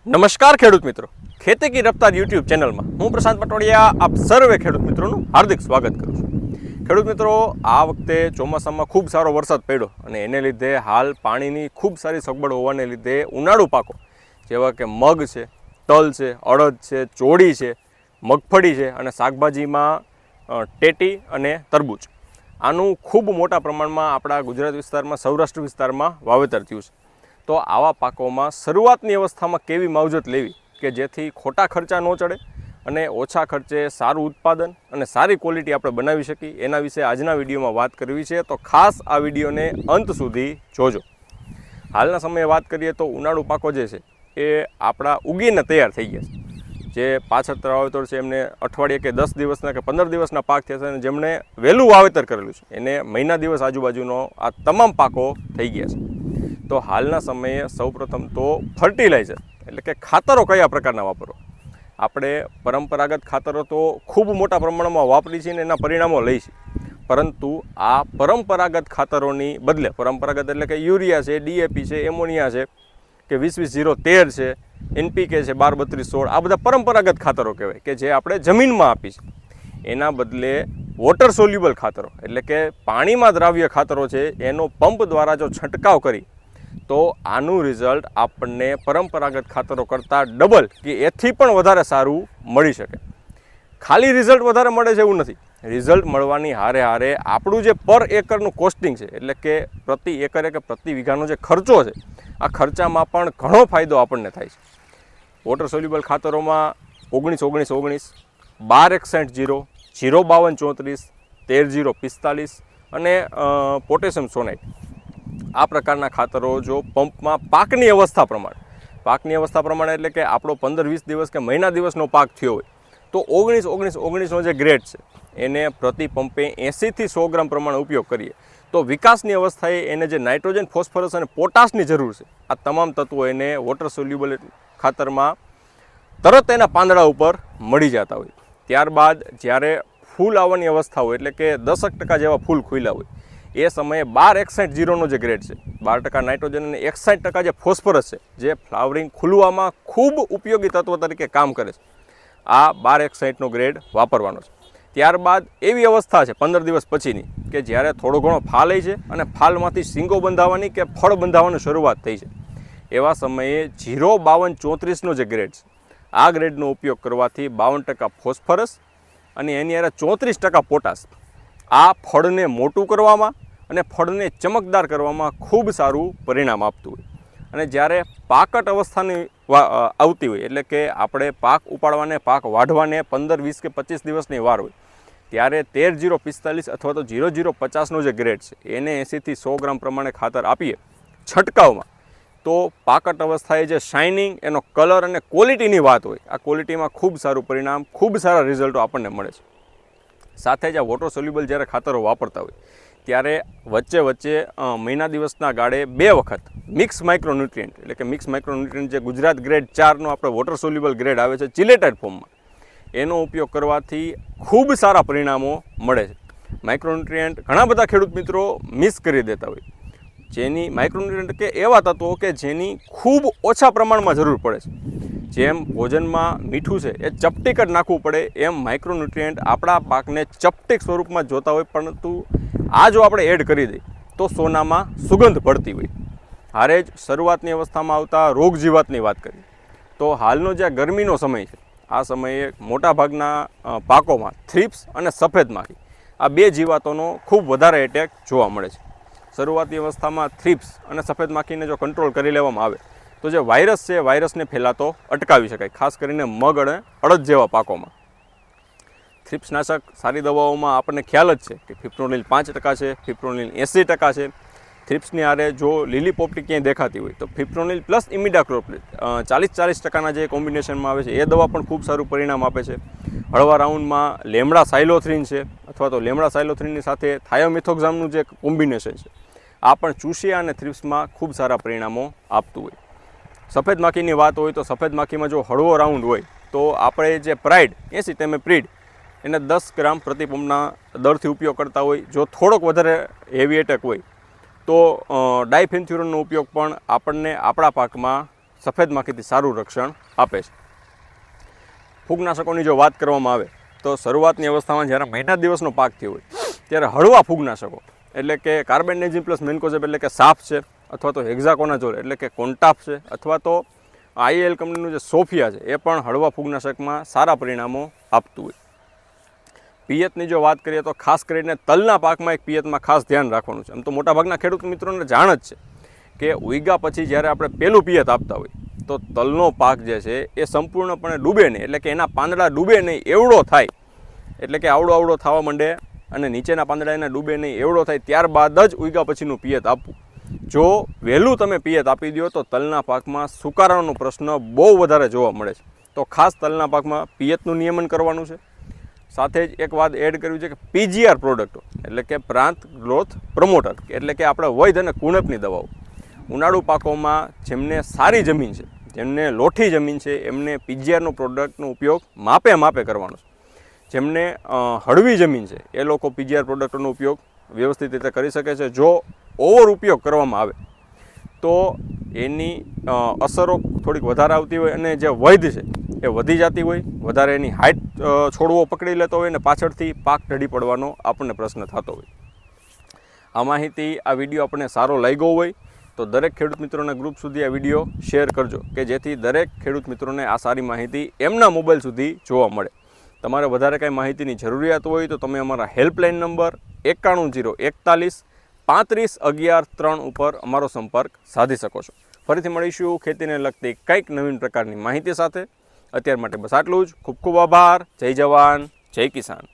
નમસ્કાર ખેડૂત મિત્રો, ખેતી કી રફતાર યુટ્યુબ ચેનલમાં હું પ્રશાંત પટોડિયા આપ સર્વે ખેડૂત મિત્રોનું હાર્દિક સ્વાગત કરું છું। ખેડૂત મિત્રો, આ વખતે ચોમાસામાં ખૂબ સારો વરસાદ પડ્યો અને એને લીધે હાલ પાણીની ખૂબ સારી સગવડ હોવાને લીધે ઉનાળુ પાકો જેવા કે મગ છે, તલ છે, અડદ છે, ચોળી છે, મગફળી છે અને શાકભાજીમાં ટેટી અને તરબૂચ આનું ખૂબ મોટા પ્રમાણમાં આપણા ગુજરાત વિસ્તારમાં, સૌરાષ્ટ્ર વિસ્તારમાં વાવેતર થયું છે। તો આવા પાકોમાં શરૂઆતની અવસ્થામાં કેવી માવજત લેવી કે જેથી ખોટા ખર્ચા ન ચડે અને ઓછા ખર્ચે સારું ઉત્પાદન અને સારી ક્વોલિટી આપણે બનાવી શકીએ, એના વિશે આજના વિડીયોમાં વાત કરવી છે। તો ખાસ આ વિડીયોને અંત સુધી જોજો। હાલના સમયે વાત કરીએ તો ઉનાળુ પાકો જે છે એ આપણા ઉગીને તૈયાર થઈ ગયા છે। જે પાછળ વાવેતર છે એમને અઠવાડિયે કે 10 દિવસના કે 15 દિવસના પાક થયા છે અને જેમણે વહેલું વાવેતર કરેલું છે એને મહિના દિવસ આજુબાજુનો આ તમામ પાકો થઈ ગયા છે। તો હાલના સમયે સૌપ્રથમ તો ફર્ટિલાઇઝર એટલે કે ખાતરો કયા પ્રકારના વાપરવા। આપણે પરંપરાગત ખાતરો તો ખૂબ મોટા પ્રમાણમાં વાપરી છીએ અને એના પરિણામો લઈ છીએ, પરંતુ આ પરંપરાગત ખાતરોની બદલે પરંપરાગત એટલે કે યુરિયા છે, ડીએપી છે, એમોનિયા છે કે 20-20-0-13 છે, એનપીકે છે, 12-32-16 આ બધા પરંપરાગત ખાતરો કહેવાય કે જે આપણે જમીનમાં આપી છે। એના બદલે વોટર સોલ્યુબલ ખાતરો એટલે કે પાણીમાં દ્રાવ્ય ખાતરો છે એનો પંપ દ્વારા જો છંટકાવ કરી તો આનું રિઝલ્ટ આપણને પરંપરાગત ખાતરો કરતાં ડબલ કે એથી પણ વધારે સારું મળી શકે। ખાલી રિઝલ્ટ વધારે મળે છે એવું નથી, રિઝલ્ટ મળવાની હારે હારે આપણું જે પર એકરનું કોસ્ટિંગ છે એટલે કે પ્રતિ એકરે કે પ્રતિ વીઘાનો જે ખર્ચો છે આ ખર્ચામાં પણ ઘણો ફાયદો આપણને થાય છે। વોટર સોલ્યુબલ ખાતરોમાં 19-19-19, 12-61-0, 0-52-34, 13-0-45 અને પોટેશિયમ સોનાઇટ આ પ્રકારના ખાતરો જો પંપમાં પાકની અવસ્થા પ્રમાણે એટલે કે આપણો 15-20 દિવસ કે મહિના દિવસનો પાક થયો હોય તો 19-19-19નો જે ગ્રેડ છે એને પ્રતિ પંપે 80થી 100 ગ્રામ પ્રમાણે ઉપયોગ કરીએ તો વિકાસની અવસ્થાએ એને જે નાઇટ્રોજન, ફોસ્ફરસ અને પોટાશની જરૂર છે આ તમામ તત્વો એને વોટર સોલ્યુબલ ખાતરમાં તરત એના પાંદડા ઉપર મળી જતા હોય। ત્યારબાદ જ્યારે ફૂલ આવવાની અવસ્થા હોય એટલે કે 10% જેવા ફૂલ ખુલ્યા હોય એ સમયે 12-61-0નો જે ગ્રેડ છે, 12% નાઇટ્રોજન અને 61% જે ફોસ્ફરસ છે જે ફ્લાવરિંગ ખુલવામાં ખૂબ ઉપયોગી તત્વ તરીકે કામ કરે છે, આ 12-61નો ગ્રેડ વાપરવાનો છે। ત્યારબાદ એવી અવસ્થા છે 15 દિવસ પછીની કે જ્યારે થોડો ઘણો ફાલ છે અને ફાલમાંથી શીંગો બંધાવવાની કે ફળ બંધાવવાની શરૂઆત થઈ છે, એવા સમયે 0-52-34નો જે ગ્રેડ છે આ ગ્રેડનો ઉપયોગ કરવાથી 52% ફોસ્ફરસ અને એની હારે 34% પોટાશ આ ફળને મોટું કરવામાં અને ફળને ચમકદાર કરવામાં ખૂબ સારું પરિણામ આપતું હોય। અને જ્યારે પાકટ અવસ્થાની આવતી હોય એટલે કે આપણે પાક ઉપાડવાને, પાક વાઢવાને 15-20 કે 25 દિવસની વાર હોય ત્યારે 13-0-45 અથવા તો 0-0-50નો જે ગ્રેડ છે એને 80થી 100 ગ્રામ પ્રમાણે ખાતર આપીએ છંટકાવમાં તો પાકટ અવસ્થાએ જે શાઇનિંગ, એનો કલર અને ક્વોલિટીની વાત હોય આ ક્વોલિટીમાં ખૂબ સારું પરિણામ, ખૂબ સારા રિઝલ્ટો આપણને મળે છે। સાથે જ આ વોટર સોલ્યુબલ જ્યારે ખાતરો વાપરતા હોય ત્યારે વચ્ચે મહિના દિવસના ગાળે 2 વખત મિક્સ માઇક્રોન્યુટ્રિયન્ટ એટલે કે મિક્સ માઇક્રોન્યુટ્રિયન્ટ જે ગુજરાત ગ્રેડ 4નો આપણે વોટર સોલ્યુબલ ગ્રેડ આવે છે ચિલેટેડ ફોર્મમાં એનો ઉપયોગ કરવાથી ખૂબ સારા પરિણામો મળે છે। માઇક્રોન્યુટ્રિયન્ટ ઘણા બધા ખેડૂત મિત્રો મિસ કરી દેતા હોય, જેની માઇક્રોન્યુટ્રિયન્ટ કે એવા તત્વો કે જેની ખૂબ ઓછા પ્રમાણમાં જરૂર પડે છે। જેમ ભોજનમાં મીઠું છે એ ચપટીક જ નાખવું પડે એમ માઇક્રોન્યુટ્રિયન્ટ આપણા પાકને ચપટીક સ્વરૂપમાં જોતા હોય, પરંતુ આ જો આપણે એડ કરી દઈએ તો સોનામાં સુગંધ પડતી હોય। હારે જ શરૂઆતની અવસ્થામાં આવતા રોગ જીવાતની વાત કરીએ તો હાલનો જે ગરમીનો સમય છે આ સમયે મોટાભાગના પાકોમાં થ્રિપ્સ અને સફેદ માખી આ 2 જીવાતોનો ખૂબ વધારે એટેક જોવા મળે છે। શરૂઆતની અવસ્થામાં થ્રિપ્સ અને સફેદ માખીને જો કંટ્રોલ કરી લેવામાં આવે તો જે વાયરસ છે વાયરસને ફેલાતો અટકાવી શકાય, ખાસ કરીને મગ અને અડદ જેવા પાકોમાં। થ્રિપ્સનાશક સારી દવાઓમાં આપણને ખ્યાલ જ છે કે ફિપ્રોનિલ 5% છે, ફિપ્રોનિલ 80% છે। થ્રિપ્સની આરે જો લીલી પોપટી ક્યાંય દેખાતી હોય તો ફિપ્રોનિલ પ્લસ ઇમિડાક્લોપ્રિડ 40-40%ના જે કોમ્બિનેશનમાં આવે છે એ દવા પણ ખૂબ સારું પરિણામ આપે છે। હળવા રાઉન્ડમાં લેમડા સાયલોથ્રીન છે અથવા તો લેમડા સાયલોથ્રીનની સાથે થાયોમિથોક્ઝામનું જે કોમ્બિનેશન છે આ પણ ચૂસિયા અને થ્રિપ્સમાં ખૂબ સારા પરિણામો આપતું હોય। સફેદ માખીની વાત હોય તો સફેદ માખીમાં જો હળવો રાઉન્ડ હોય તો આપણે જે પ્રાઇડ 80 તેમેપ્રીડ એને 10 ગ્રામ પ્રતિ પંપના દરથી ઉપયોગ કરતા હોય। જો થોડોક વધારે હેવી એટેક હોય તો ડાયફેન્થ્યુરનનો ઉપયોગ પણ આપણને આપણા પાકમાં સફેદ માખીથી સારું રક્ષણ આપે છે. ફૂગનાશકોની જો વાત કરવામાં આવે તો શરૂઆતની અવસ્થામાં જ્યારે મહિના દિવસનો પાક થયો હોય ત્યારે હળવા ફૂગનાશકો એટલે કે કાર્બેન્ડેઝિમ પ્લસ મેન્કોઝેબ એટલે કે સાફ છે, અથવા તો હેક્ઝાકોનાઝોલ એટલે કે કોન્ટાપ છે, અથવા તો આઈએલ કંપનીનું જે સોફિયા છે એ પણ હળવા ફૂગનાશકમાં સારા પરિણામો આપતું હોય. પિયતની જો વાત કરીએ તો ખાસ કરીને તલના પાકમાં એક પિયતમાં ખાસ ધ્યાન રાખવાનું છે. આમ તો મોટાભાગના ખેડૂત મિત્રોને જાણ જ છે કે ઉઈગા પછી જ્યારે આપણે પહેલું પિયત આપતા હોય તો તલનો પાક જે છે એ સંપૂર્ણપણે ડૂબે નહીં, એટલે કે એના પાંદડા ડૂબે નહીં એવડો થાય, એટલે કે આવડો થવા માંડે અને નીચેના પાંદડા એના ડૂબે નહીં એવડો થાય ત્યારબાદ જ ઉઈગા પછીનું પિયત આપવું. જો વહેલું તમે પિયત આપી દો તો તલના પાકમાં સુકારાનો પ્રશ્ન બહુ વધારે જોવા મળે છે. તો ખાસ તલના પાકમાં પિયતનું નિયમન કરવાનું છે. સાથે જ એક વાત એડ કરવી છે કે પીજીઆર પ્રોડક્ટો એટલે કે પ્રાંત ગ્રોથ પ્રમોટર એટલે કે આપણે વૈધ અને કુણપની દવાઓ ઉનાળુ પાકોમાં જેમને સારી જમીન છે, જેમને લોઠી જમીન છે, એમને પીજીઆરનો પ્રોડક્ટનો ઉપયોગ માપે કરવાનો છે. જેમને હળવી જમીન છે એ લોકો પીજીઆર પ્રોડક્ટનો ઉપયોગ વ્યવસ્થિત રીતે કરી શકે છે. જો ઓવર ઉપયોગ કરવામાં આવે તો એની અસરો થોડીક વધારે આવતી હોય અને જે વૈધ છે એ વધી જતી હોય, વધારે એની હાઇટ છોડવો પકડી લેતો હોય અને પાછળથી પાક ઢળી પડવાનો આપણને પ્રશ્ન થતો હોય. આ માહિતી, આ વિડીયો આપણને સારો લાગ્યો હોય તો દરેક ખેડૂત મિત્રોના ગ્રુપ સુધી આ વિડીયો શેર કરજો કે જેથી દરેક ખેડૂત મિત્રોને આ સારી માહિતી એમના મોબાઈલ સુધી જોવા મળે. તમારે વધારે કાંઈ માહિતીની જરૂરિયાત હોય તો તમે અમારા હેલ્પલાઇન નંબર 91 041 35 11 3 ઉપર અમારો સંપર્ક સાધી શકો છો. ફરીથી મળીશું ખેતીને લગતી કંઈક નવીન પ્રકારની માહિતી સાથે. અત્યાર માટે બસ આટલું જ. ખૂબ ખૂબ આભાર. જય જવાન, જય કિસાન.